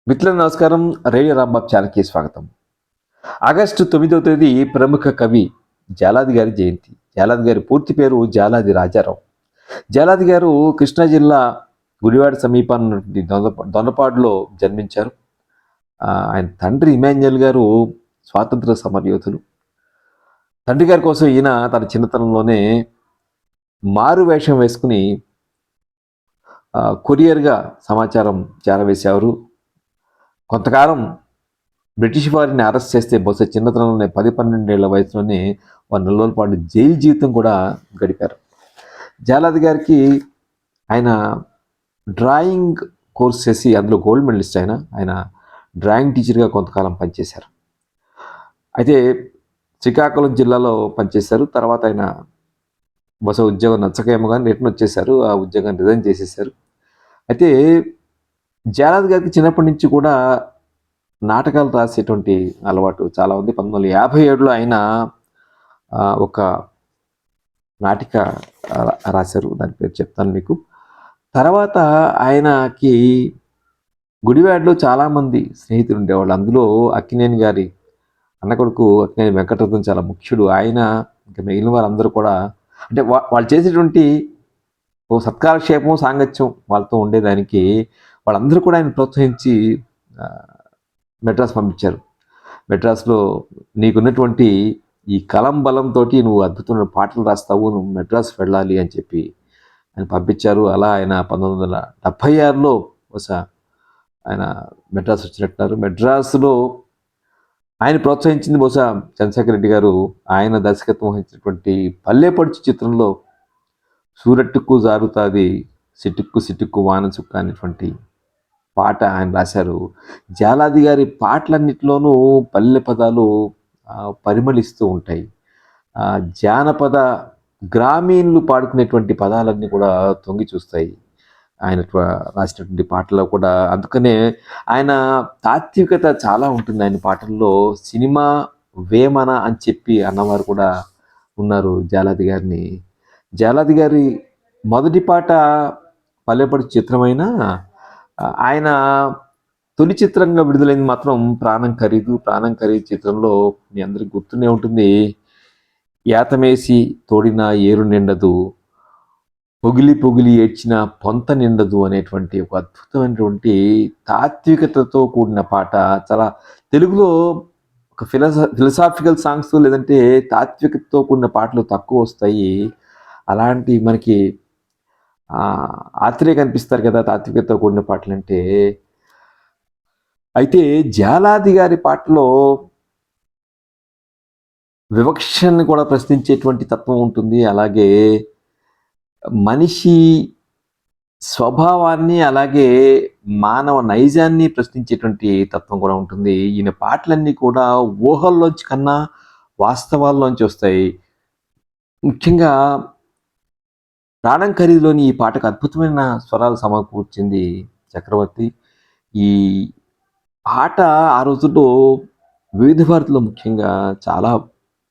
మిత్రులకు నమస్కారం. రేడియో రాంబాబు ఛానల్కి స్వాగతం. ఆగస్టు 9వ తేదీ ప్రముఖ కవి జాలాది గారి జయంతి. జాలాది గారి పూర్తి పేరు జాలాది రాజారావు. జాలాది గారు కృష్ణా జిల్లా గుడివాడ సమీపాన ఉన్నటువంటి దొండపాడులో జన్మించారు. ఆయన తండ్రి ఇమాన్యుయల్ గారు స్వాతంత్ర సమరయోధులు. తండ్రి గారి కోసం ఈయన తన చిన్నతనంలోనే మారు వేషం వేసుకుని కొరియర్గా సమాచారం చేరవేశారు. కొంతకాలం బ్రిటిష్ వారిని అరెస్ట్ చేస్తే బహుశా చిన్నతనంలోనే 10-12 ఏళ్ల వయసులోనే వారు నెల రోజుల పాటు జైలు జీవితం కూడా గడిపారు. జాలాది గారికి ఆయన డ్రాయింగ్ కోర్స్ చేసి అందులో గోల్డ్ మెడలిస్ట్. ఆయన డ్రాయింగ్ టీచర్గా కొంతకాలం పనిచేశారు. అయితే శ్రీకాకుళం జిల్లాలో పనిచేశారు. తర్వాత ఆయన బహుశా ఉద్యోగం నచ్చకేమో కానీ రిటర్న్ వచ్చేశారు. ఆ ఉద్యోగాన్ని రిజైన్ చేసేశారు. అయితే జాలాది గారికి చిన్నప్పటి నుంచి కూడా నాటకాలు రాసేటువంటి అలవాటు చాలా ఉంది. 1957లో ఆయన ఒక నాటిక రాశారు. దాని పేరు చెప్తాను మీకు. తర్వాత ఆయనకి గుడివాడలో చాలామంది స్నేహితులు ఉండేవాళ్ళు. అందులో అక్కినేని గారి అన్న కొడుకు అక్కినేని వెంకటరత్నం చాలా ముఖ్యుడు. ఆయన ఇంకా మిగిలిన వారందరూ కూడా అంటే వాళ్ళు చేసేటువంటి ఓ సత్కారక్షేపం సాంగత్యం వాళ్ళతో ఉండేదానికి వాళ్ళందరూ కూడా ఆయన ప్రోత్సహించి మెడ్రాస్ పంపించారు. మెడ్రాస్లో నీకున్నటువంటి ఈ కలం బలంతో నువ్వు అద్భుతమైన పాటలు రాస్తావు, నువ్వు మెడ్రాస్ వెళ్ళాలి అని చెప్పి ఆయన పంపించారు. అలా ఆయన 1976లో బహుశా ఆయన మెడ్రాస్ వచ్చినట్టున్నారు. మెడ్రాస్లో ఆయన ప్రోత్సహించింది బహుశా చంద్రశేఖర్ రెడ్డి గారు. ఆయన దర్శకత్వం వహించినటువంటి పల్లెపడుచు చిత్రంలో సూరట్టుకు జారుతాది సిటుక్కు సిటుక్కు వాన చుక్క అనేటువంటి పాట ఆయన రాశారు. జాలాది గారి పాటలన్నిటిలోనూ పల్లె పదాలు పరిమళిస్తూ ఉంటాయి. జానపద గ్రామీణులు పాడుకునేటువంటి పదాలన్నీ కూడా తొంగి చూస్తాయి ఆయన రాసినటువంటి పాటల్లో కూడా. అందుకనే ఆయన తాత్వికత చాలా ఉంటుంది ఆయన పాటల్లో. సినిమా వేమన అని చెప్పి అన్నవారు కూడా ఉన్నారు జాలాది గారిని. జాలాది గారి మొదటి పాట పల్లెపడి చిత్రమైన ఆయన తొలి చిత్రంగా విడుదలైంది మాత్రం ప్రాణం ఖరీదు. ప్రాణం ఖరీదు చిత్రంలో మీ అందరికి గుర్తునే ఉంటుంది. యాతమేసి తోడిన ఏరు నిండదు, పొగిలి పొగిలి ఏడ్చిన పొంత నిండదు అనేటువంటి ఒక అద్భుతమైనటువంటి తాత్వికతతో కూడిన పాట. చాలా తెలుగులో ఒక ఫిలసాఫికల్ సాంగ్స్ లేదంటే తాత్వికతతో కూడిన పాటలు తక్కువ వస్తాయి. అలాంటి మనకి ఆత్రేయ కనిపిస్తారు కదా తాత్వికతతో కూడిన పాటలు అంటే. అయితే జాలాది గారి పాటలో వివక్షను కూడా ప్రశ్నించేటువంటి తత్వం ఉంటుంది. అలాగే మనిషి స్వభావాన్ని అలాగే మానవ నైజాన్ని ప్రశ్నించేటువంటి తత్వం కూడా ఉంటుంది. ఈయన పాటలన్నీ కూడా ఊహల్లోంచి కన్నా వాస్తవాల్లోంచి వస్తాయి. ముఖ్యంగా ప్రాణం ఖరీదులోని ఈ పాటకు అద్భుతమైన స్వరాలు సమకూర్చింది చక్రవర్తి. ఈ పాట ఆ రోజుల్లో వివిధ భారతిలో ముఖ్యంగా చాలా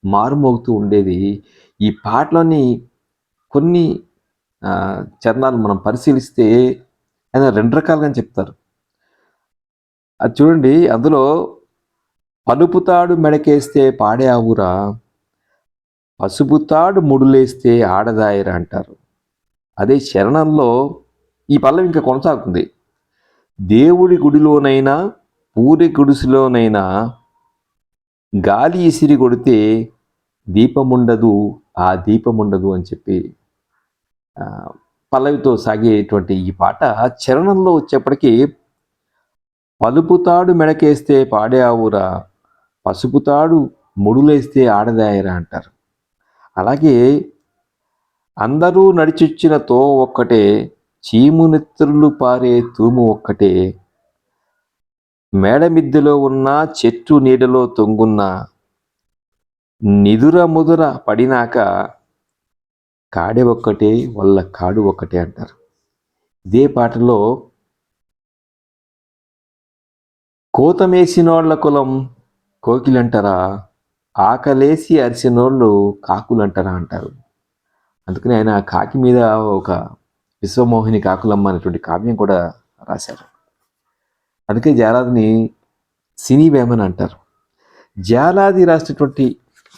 మారుమోగుతూ ఉండేది. ఈ పాటలోని కొన్ని చరణాలు మనం పరిశీలిస్తే ఆయన 2 రకాలుగా చెప్తారు. అది చూడండి. అందులో పలుపుతాడు మెడకేస్తే పాడే ఆవురా, పసుపుతాడు ముడులేస్తే ఆడదాయరా అంటారు. అదే శరణంలో ఈ పల్లవి ఇంకా కొనసాగుతుంది. దేవుడి గుడిలోనైనా పూరి గుడిసెలోనైనా గాలి ఇసిరి కొడితే దీపముండదు, ఆ దీపముండదు అని చెప్పి పల్లవితో సాగేటువంటి ఈ పాట చరణంలో వచ్చేప్పటికీ పలుపుతాడు మెడకేస్తే పాడే ఆవురా, పసుపుతాడు ముడులేస్తే ఆడదాయరా అంటారు. అలాగే అందరూ నడిచొచ్చిన తో ఒక్కటే, చీమునెత్తులు పారే తూము ఒక్కటే, మేడమిద్దెలో ఉన్న చెట్టు నీడలో తొంగున్న నిదుర ముదుర పడినాక కాడె ఒక్కటే వల్ల కాడు ఒక్కటే అంటారు. ఇదే పాటలో కోతమేసినోళ్ల కులం కోకిలంటారా, ఆకలేసి అరిసినోళ్ళు కాకులంటారా అంటారు. అందుకని ఆయన కాకి మీద ఒక విశ్వమోహిని కాకులమ్మ అనేటువంటి కావ్యం కూడా రాశారు. అందుకే జాలాదిని సినీ వేమన్ అంటారు. జాలాది రాసినటువంటి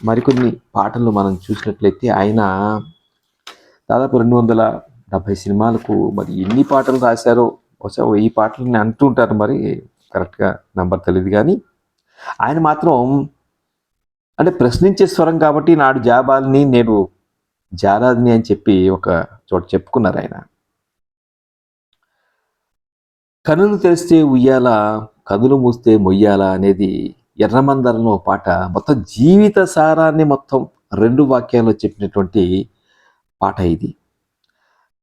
మరికొన్ని పాటలు మనం చూసినట్లయితే ఆయన దాదాపు 270 సినిమాలకు మరి ఎన్ని పాటలు రాశారో బహుశా 1000 పాటలని అంటూ ఉంటారు, మరి కరెక్ట్గా నంబర్ తెలియదు. కానీ ఆయన మాత్రం అంటే ప్రశ్నించే స్వరం కాబట్టి నాడు జాబాల్ని నేడు జాలాదిని అని చెప్పి ఒక చోట చెప్పుకున్నారు ఆయన. కనులు తెరిస్తే ఉయ్యాల, కనులు మూస్తే మొయ్యాల అనేది ఎర్రమందరంలో పాట మొత్తం జీవిత సారాన్ని మొత్తం 2 వాక్యాల్లో చెప్పినటువంటి పాట ఇది.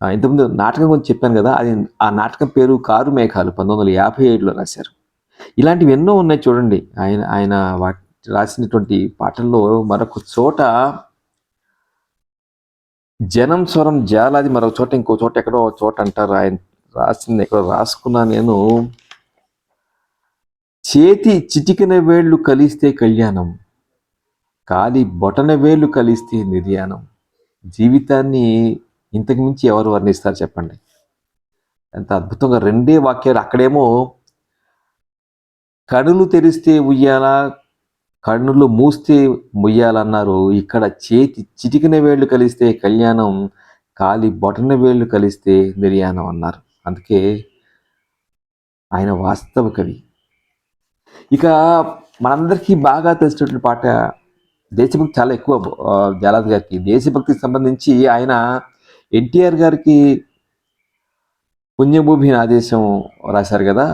ఇంతకుముందు నాటకం గురించి చెప్పాను కదా, అది ఆ నాటకం పేరు కారు మేఘాలు, 1957లో రాశారు. ఇలాంటివి ఎన్నో ఉన్నాయి చూడండి. ఆయన ఆయన రాసినటువంటి పాటల్లో మరొక చోట జనం స్వరం జాలాది, మరొక చోట ఇంకో చోట ఎక్కడో చోట అంటారు. ఆయన రాసింది ఎక్కడో రాసుకున్నా నేను. చేతి చిటికిన వేళ్ళు కలిస్తే కళ్యాణం, కాలి బొటన వేళ్ళు కలిస్తే నిర్యాణం. జీవితాన్ని ఇంతకు మించి ఎవరు వర్ణిస్తారు చెప్పండి? ఎంత అద్భుతంగా 2 వాక్యాలు. అక్కడేమో కనులు తెరిస్తే ఉయ్యాల, కన్నులు మూస్తే ముయ్యాలన్నారు. ఇక్కడ చేతి చిటికిన వేళ్ళు కలిస్తే కళ్యాణం, కాలి బొటన వేళ్ళు కలిస్తే నిర్యాణం అన్నారు. అందుకే ఆయన వాస్తవ కవి. ఇక మనందరికీ బాగా తెలిసినటువంటి పాట దేశభక్తి చాలా ఎక్కువ జాలాది గారికి. దేశభక్తికి సంబంధించి ఆయన ఎన్టీఆర్ గారికి పుణ్యభూమి ఆదేశం రాశారు కదా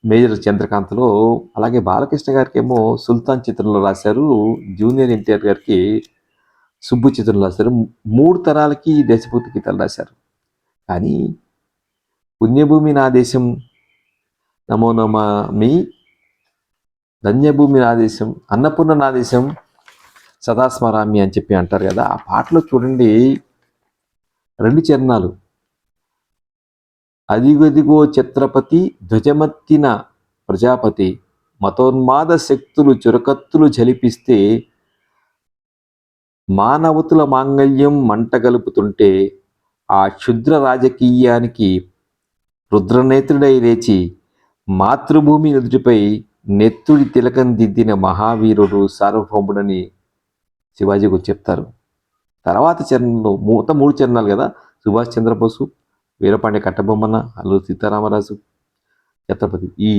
మేజర్ చంద్రకాంత్లో. అలాగే బాలకృష్ణ గారికి ఏమో సుల్తాన్ చిత్రంలో రాశారు. జూనియర్ ఎన్టీఆర్ గారికి సుబ్బు చిత్రంలో రాశారు. 3 తరాలకి దేశభక్తి గీతాలు రాశారు. కానీ పుణ్యభూమి నా దేశం, నమో నమామి, ధన్యభూమి నా దేశం, అన్నపూర్ణ నా దేశం, సదాస్మరామి అని చెప్పి అంటారు కదా. ఆ పాటలో చూడండి 2 చరణాలు. అదిగదిగో ఛత్రపతి, ధ్వజమత్తిన ప్రజాపతి, మతోన్మాద శక్తులు చురకత్తులు జలిపిస్తే, మానవతుల మాంగళ్యం మంట గలుపుతుంటే, ఆ క్షుద్ర రాజకీయానికి రుద్రనేత్రుడై లేచి మాతృభూమి నుదుటిపై నెత్తుడి తిలకం దిద్దిన మహావీరుడు సార్వభౌముడని శివాజీ గురించి చెప్తారు. తర్వాత చరణంలో మొత్తం 3 చరణాలు కదా. సుభాష్ చంద్రబోసు, వీరపాండ్య కట్టబొమ్మన, అల్లూరి సీతారామరాజు, ఛత్రపతి, ఈ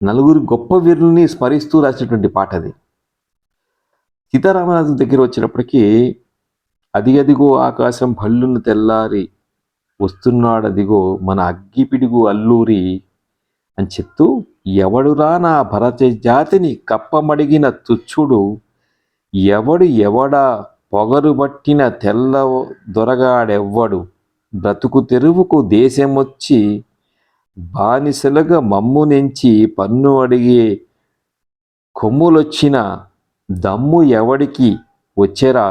నలుగురు గొప్ప వీరుల్ని స్మరిస్తూ రాసినటువంటి పాట అది. సీతారామరాజు దగ్గర వచ్చినప్పటికీ అదిగదిగో ఆకాశం భళ్ళును తెల్లారి వస్తున్నాడదిగో మన అగ్గిపిడుగు అల్లూరి అని చెప్తూ, ఎవడురా నా భరత జాతిని కప్పమడిగిన తుచ్చుడు, ఎవడా పొగరుబట్టిన తెల్ల దొరగాడెవ్వడు, బ్రతుకు తెరువుకు దేశమొచ్చి బానిసలుగా మమ్ము నుంచి పన్ను అడిగే కొమ్ములొచ్చిన దమ్ము ఎవడికి వచ్చెరా,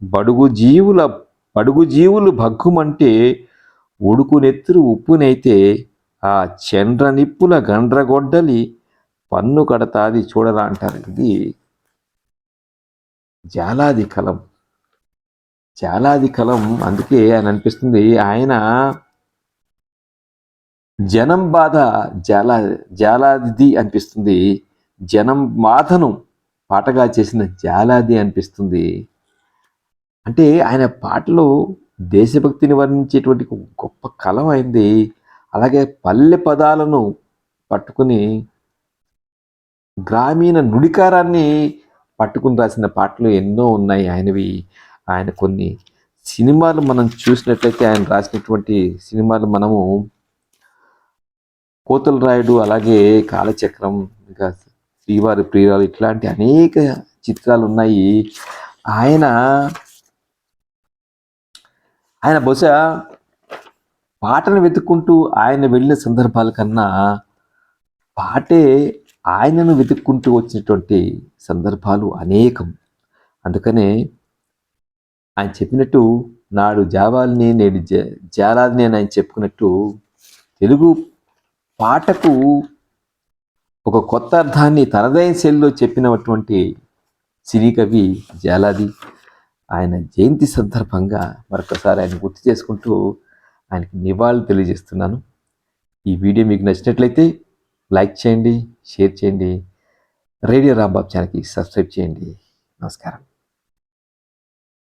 బడుగు జీవులు భగ్గుమంటే ఉడుకు నెత్తురు ఉప్పునైతే, ఆ చండ్ర నిప్పుల గండ్రగొడ్డలి పన్ను కడతాది చూడరా అంటారు. ఇది జాలాది కలం. అందుకే ఆయన అనిపిస్తుంది, ఆయన జనం బాధ జాలాది అనిపిస్తుంది, జనం బాధను పాటగా చేసిన జాలాది అనిపిస్తుంది. అంటే ఆయన పాటలు దేశభక్తిని వర్ణించేటువంటి గొప్ప కలం అయింది. అలాగే పల్లె పదాలను పట్టుకుని గ్రామీణ నుడికారాన్ని పట్టుకుని రాసిన పాటలు ఎన్నో ఉన్నాయి ఆయనవి. ఆయన కొన్ని సినిమాలు మనం చూసినట్లయితే, ఆయన రాసినటువంటి సినిమాలు మనము కోతల రాయుడు, అలాగే కాలచక్రం, ఇంకా శ్రీవారి ప్రియురాలు, ఇట్లాంటి అనేక చిత్రాలు ఉన్నాయి. ఆయన బహుశా పాటను వెతుక్కుంటూ ఆయన వెళ్ళిన సందర్భాల కన్నా పాటే ఆయనను వెతుక్కుంటూ వచ్చినటువంటి సందర్భాలు అనేకం. అందుకనే ఆయన చెప్పినట్టు నాడు జావాల్ని నేడు జాలాదిని అని ఆయన చెప్పుకున్నట్టు, తెలుగు పాటకు ఒక కొత్త అర్థాన్ని తనదైన శైలిలో చెప్పినటువంటి సినీ కవి జాలాది. ఆయన జయంతి సందర్భంగా మరొకసారి ఆయన గుర్తు చేసుకుంటూ ఆయనకి నివాళులు తెలియజేస్తున్నాను. ఈ వీడియో మీకు నచ్చినట్లయితే లైక్ చేయండి, షేర్ చేయండి, రేడియో రాంబాబు ఛానల్కి సబ్స్క్రైబ్ చేయండి. నమస్కారం.